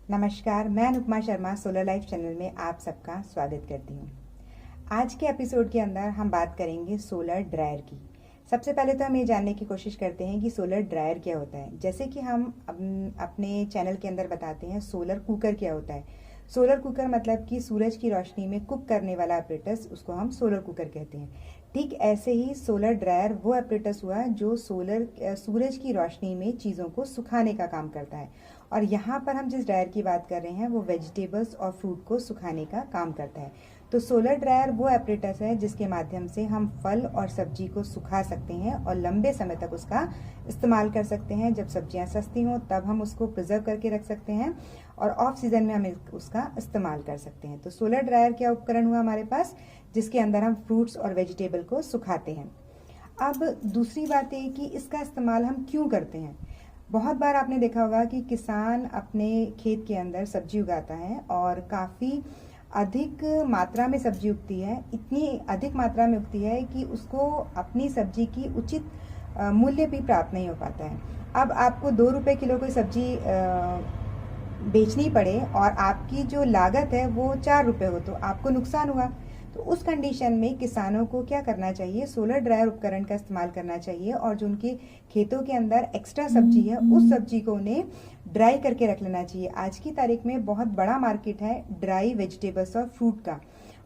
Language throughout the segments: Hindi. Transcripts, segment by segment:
नमस्कार, मैं Anupama Sharma solar life channel में आप सबका स्वागत करती हूँ। आज के एपिसोड के अंदर हम बात करेंगे सोलर ड्रायर की। सबसे पहले तो हम ये जानने की कोशिश करते हैं कि सोलर ड्रायर क्या होता है। जैसे कि हम अपने चैनल के अंदर बताते हैं सोलर कुकर क्या होता है। सोलर कुकर मतलब कि सूरज की रोशनी में कुक करने वाला अपरेटस, उसको हम सोलर कुकर कहते हैं। ठीक ऐसे ही सोलर ड्रायर वो अपरेटस हुआ जो सूरज की रोशनी में चीज़ों को सुखाने का काम करता है। और यहाँ पर हम जिस ड्रायर की बात कर रहे हैं वो वेजिटेबल्स और फ्रूट को सुखाने का काम करता है। तो सोलर ड्रायर वो एपरेटस है जिसके माध्यम से हम फल और सब्जी को सुखा सकते हैं और लंबे समय तक उसका इस्तेमाल कर सकते हैं। जब सब्जियां सस्ती हों तब हम उसको प्रिजर्व करके रख सकते हैं और ऑफ सीजन में हम उसका इस्तेमाल कर सकते हैं। तो सोलर ड्रायर क्या उपकरण हुआ हमारे पास, जिसके अंदर हम फ्रूट्स और वेजिटेबल को सुखाते हैं। अब दूसरी बात है कि इसका इस्तेमाल हम क्यों करते हैं। बहुत बार आपने देखा होगा कि किसान अपने खेत के अंदर सब्जी उगाता है और काफ़ी अधिक मात्रा में सब्जी उगती है। इतनी अधिक मात्रा में उगती है कि उसको अपनी सब्जी की उचित मूल्य भी प्राप्त नहीं हो पाता है। अब आपको 2 रुपये किलो कोई सब्जी बेचनी पड़े और आपकी जो लागत है वो 4 रुपये हो, तो आपको नुकसान हुआ। तो उस कंडीशन में किसानों को क्या करना चाहिए, सोलर ड्रायर उपकरण का इस्तेमाल करना चाहिए और जो उनके खेतों के अंदर एक्स्ट्रा सब्जी है उस सब्जी को उन्हें ड्राई करके रख लेना चाहिए। आज की तारीख में बहुत बड़ा मार्केट है ड्राई वेजिटेबल्स और फ्रूट का।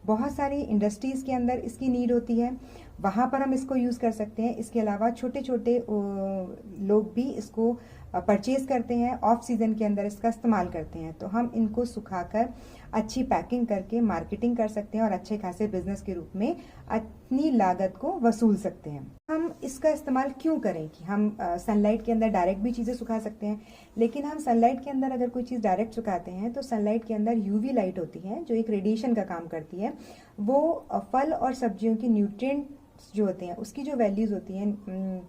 बहुत सारी इंडस्ट्रीज के अंदर इसकी नीड होती है, वहाँ पर हम इसको यूज़ कर सकते हैं। इसके अलावा छोटे छोटे लोग भी इसको परचेज करते हैं, ऑफ सीजन के अंदर इसका इस्तेमाल करते हैं। तो हम इनको सुखाकर अच्छी पैकिंग करके मार्केटिंग कर सकते हैं और अच्छे खासे बिजनेस के रूप में अपनी लागत को वसूल सकते हैं। हम इसका इस्तेमाल क्यों करें कि हम सनलाइट के अंदर डायरेक्ट भी चीज़ें सुखा सकते हैं, लेकिन हम सनलाइट के अंदर अगर कोई चीज़ डायरेक्ट सुखाते हैं तो सनलाइट के अंदर यूवी लाइट होती है जो एक रेडिएशन का काम करती है। वो फल और सब्जियों की न्यूट्रिएंट्स जो होते हैं उसकी जो वैल्यूज़ होती हैं,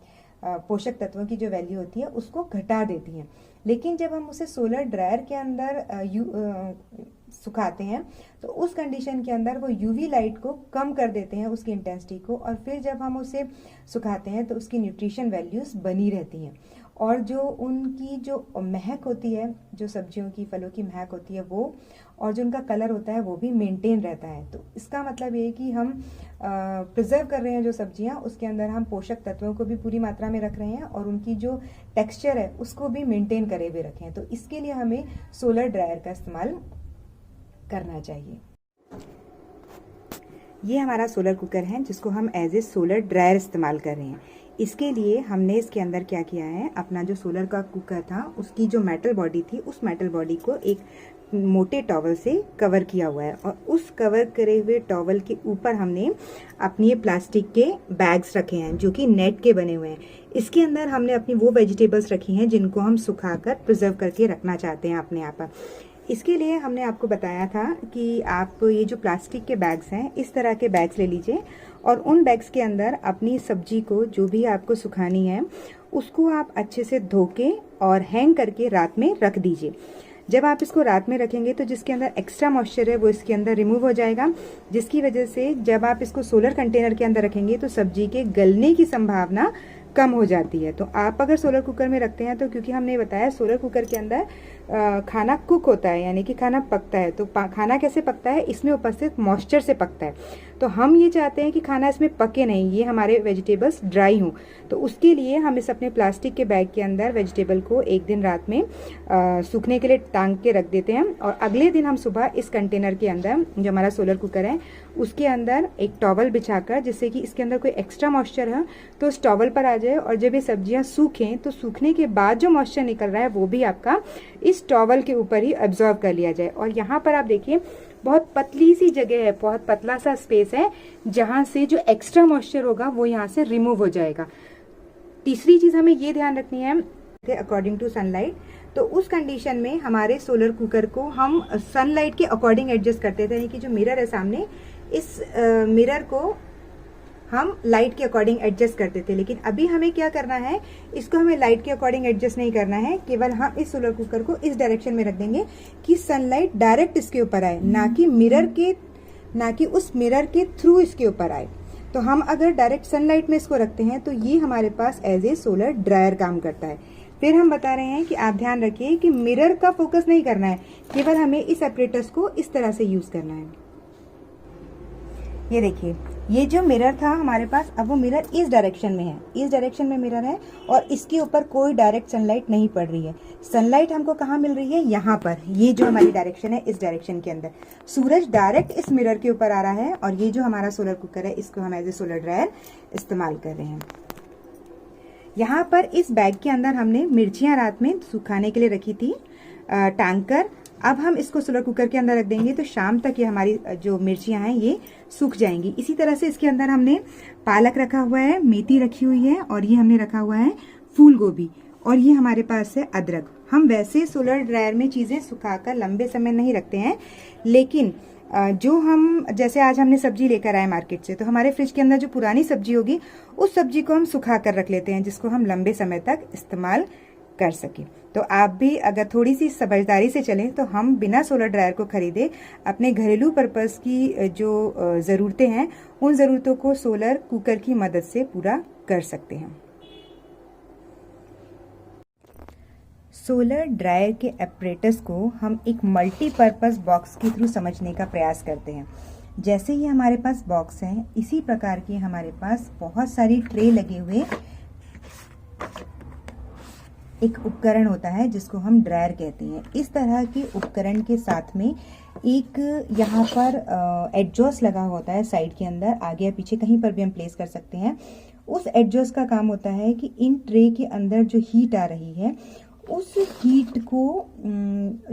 पोषक तत्वों की जो वैल्यू होती है उसको घटा देती हैं। लेकिन जब हम उसे सोलर ड्रायर के अंदर सुखाते हैं तो उस कंडीशन के अंदर वो यूवी लाइट को कम कर देते हैं, उसकी इंटेंसिटी को, और फिर जब हम उसे सुखाते हैं तो उसकी न्यूट्रिशन वैल्यूज़ बनी रहती हैं और जो उनकी जो महक होती है, जो सब्जियों की फलों की महक होती है वो, और जो उनका कलर होता है वो भी मेंटेन रहता है। तो इसका मतलब ये है कि हम प्रिजर्व कर रहे हैं जो सब्जियां, उसके अंदर हम पोषक तत्वों को भी पूरी मात्रा में रख रहे हैं और उनकी जो टेक्सचर है उसको भी मेंटेन करे हुए रखें। तो इसके लिए हमें सोलर ड्रायर का इस्तेमाल करना चाहिए। ये हमारा सोलर कुकर है जिसको हम एज ए सोलर ड्रायर इस्तेमाल कर रहे हैं। इसके लिए हमने इसके अंदर क्या किया है, अपना जो सोलर का कुकर था उसकी जो मेटल बॉडी थी उस मेटल बॉडी को एक मोटे टॉवल से कवर किया हुआ है और उस कवर करे हुए टॉवल के ऊपर हमने अपनी ये प्लास्टिक के बैग्स रखे हैं जो कि नेट के बने हुए हैं। इसके अंदर हमने अपनी वो वेजिटेबल्स रखी हैं जिनको हम सुखाकर प्रिजर्व करके रखना चाहते हैं अपने यहाँ पर। इसके लिए हमने आपको बताया था कि आप ये जो प्लास्टिक के बैग्स हैं इस तरह के बैग्स ले लीजिए और उन बैग्स के अंदर अपनी सब्जी को जो भी आपको सुखानी है उसको आप अच्छे से धो के और हैंग करके रात में रख दीजिए। जब आप इसको रात में रखेंगे तो जिसके अंदर एक्स्ट्रा मॉइस्चर है वो इसके अंदर रिमूव हो जाएगा, जिसकी वजह से जब आप इसको सोलर कंटेनर के अंदर रखेंगे तो सब्जी के गलने की संभावना कम हो जाती है। तो आप अगर सोलर कुकर में रखते हैं तो क्योंकि हमने बताया सोलर कुकर के अंदर खाना कुक होता है, यानी कि खाना पकता है। तो खाना कैसे पकता है, इसमें उपस्थित मॉइस्चर से पकता है। तो हम ये चाहते हैं कि खाना इसमें पके नहीं, ये हमारे वेजिटेबल्स ड्राई हों। तो उसके लिए हम इस अपने प्लास्टिक के बैग के अंदर वेजिटेबल को एक दिन रात में सूखने के लिए टांग के रख देते हैं और अगले दिन हम सुबह इस कंटेनर के अंदर जो हमारा सोलर कुकर है उसके अंदर एक टॉवल बिछाकर, जिससे कि इसके अंदर कोई एक्स्ट्रा मॉइस्चर है तो उस टॉवल पर आ जाए और जब ये सब्जियां सूखें तो सूखने के बाद जो मॉइस्चर निकल रहा है वो भी आपका इस टॉवल के ऊपर ही एब्जॉर्ब कर लिया जाए। और यहाँ पर आप देखिए बहुत पतली सी जगह है, बहुत पतला सा स्पेस है जहां से जो एक्स्ट्रा मॉइस्चर होगा वो यहाँ से रिमूव हो जाएगा। तीसरी चीज हमें ये ध्यान रखनी है, अकॉर्डिंग टू सनलाइट, तो उस कंडीशन में हमारे सोलर कुकर को हम सनलाइट के अकॉर्डिंग एडजस्ट करते थे, यानी कि जो मिरर है सामने, इस मिरर को हम लाइट के अकॉर्डिंग एडजस्ट करते थे। लेकिन अभी हमें क्या करना है, इसको हमें लाइट के अकॉर्डिंग एडजस्ट नहीं करना है, केवल हम इस सोलर कुकर को इस डायरेक्शन में रख देंगे कि सनलाइट डायरेक्ट इसके ऊपर आए, ना कि उस मिरर के थ्रू इसके ऊपर आए। तो हम अगर डायरेक्ट सनलाइट में इसको रखते हैं तो ये हमारे पास एज ए सोलर ड्रायर काम करता है। फिर हम बता रहे हैं कि आप ध्यान रखिए कि मिरर का फोकस नहीं करना है, केवल हमें इस एपरेटस को इस तरह से यूज करना है। ये देखिए, ये जो मिरर था हमारे पास, अब वो मिरर इस डायरेक्शन में है, इस डायरेक्शन में मिरर है और इसके ऊपर कोई डायरेक्ट सनलाइट नहीं पड़ रही है। सनलाइट हमको कहाँ मिल रही है? यहाँ पर, ये जो हमारी डायरेक्शन है इस डायरेक्शन के अंदर सूरज डायरेक्ट इस मिरर के ऊपर आ रहा है और ये जो हमारा सोलर कुकर है इसको हम एज ए सोलर ड्रायर इस्तेमाल कर रहे हैं। यहाँ पर इस बैग के अंदर हमने मिर्चियाँ रात में सुखाने के लिए रखी थी टांग कर। अब हम इसको सोलर कुकर के अंदर रख देंगे तो शाम तक ये हमारी जो मिर्चियाँ हैं ये सूख जाएंगी। इसी तरह से इसके अंदर हमने पालक रखा हुआ है, मेथी रखी हुई है और ये हमने रखा हुआ है फूल गोभी और ये हमारे पास है अदरक। हम वैसे सोलर ड्रायर में चीज़ें सुखाकर लंबे समय नहीं रखते हैं, लेकिन जो हम जैसे आज हमने सब्जी लेकर आए मार्केट से, तो हमारे फ्रिज के अंदर जो पुरानी सब्जी होगी उस सब्जी को हम सुखा कर रख लेते हैं, जिसको हम लंबे समय तक इस्तेमाल कर सके। तो आप भी अगर थोड़ी सी समझदारी से चलें तो हम बिना सोलर ड्रायर को खरीदे अपने घरेलू पर्पस की जो ज़रूरतें हैं उन ज़रूरतों को सोलर कुकर की मदद से पूरा कर सकते हैं। सोलर ड्रायर के एपरेटस को हम एक मल्टीपर्पज़ बॉक्स के थ्रू समझने का प्रयास करते हैं। जैसे ही हमारे पास बॉक्स है, इसी प्रकार के हमारे पास बहुत सारी ट्रे लगे हुए एक उपकरण होता है जिसको हम ड्रायर कहते हैं। इस तरह के उपकरण के साथ में एक यहाँ पर एडजॉस्ट लगा होता है साइड के अंदर, आगे या पीछे कहीं पर भी हम प्लेस कर सकते हैं। उस एडजॉस्ट का काम होता है कि इन ट्रे के अंदर जो हीट आ रही है उस हीट को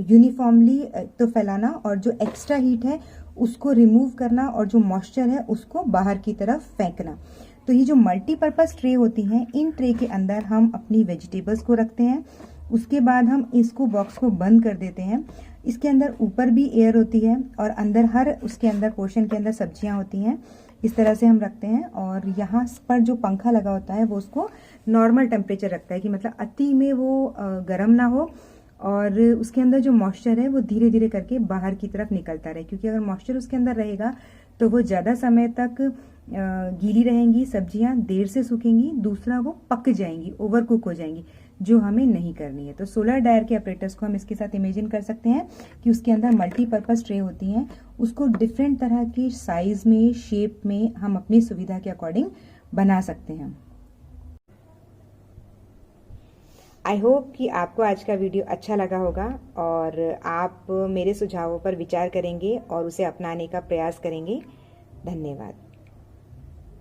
यूनिफॉर्मली तो फैलाना और जो एक्स्ट्रा हीट है उसको रिमूव करना और जो मॉइस्चर है उसको बाहर की तरफ फेंकना। तो ये जो मल्टीपर्पज़ ट्रे होती हैं, इन ट्रे के अंदर हम अपनी वेजिटेबल्स को रखते हैं। उसके बाद हम इसको बॉक्स को बंद कर देते हैं। इसके अंदर ऊपर भी एयर होती है और अंदर हर उसके अंदर पोर्शन के अंदर सब्जियां होती हैं। इस तरह से हम रखते हैं और यहाँ पर जो पंखा लगा होता है वो उसको नॉर्मल टेम्परेचर रखता है कि मतलब अति में वो गर्म ना हो और उसके अंदर जो मॉइस्चर है वो धीरे धीरे करके बाहर की तरफ निकलता रहे, क्योंकि अगर मॉइस्चर उसके अंदर रहेगा तो वो ज़्यादा समय तक गीली रहेंगी, सब्जियां देर से सूखेंगी, दूसरा वो पक जाएंगी, ओवर कुक हो जाएंगी, जो हमें नहीं करनी है। तो सोलर ड्रायर के ऑपरेटर्स को हम इसके साथ इमेजिन कर सकते हैं कि उसके अंदर मल्टीपर्पज़ ट्रे होती हैं, उसको डिफरेंट तरह की साइज में, शेप में हम अपनी सुविधा के अकॉर्डिंग बना सकते हैं। आई होप कि आपको आज का वीडियो अच्छा लगा होगा और आप मेरे सुझावों पर विचार करेंगे और उसे अपनाने का प्रयास करेंगे। धन्यवाद।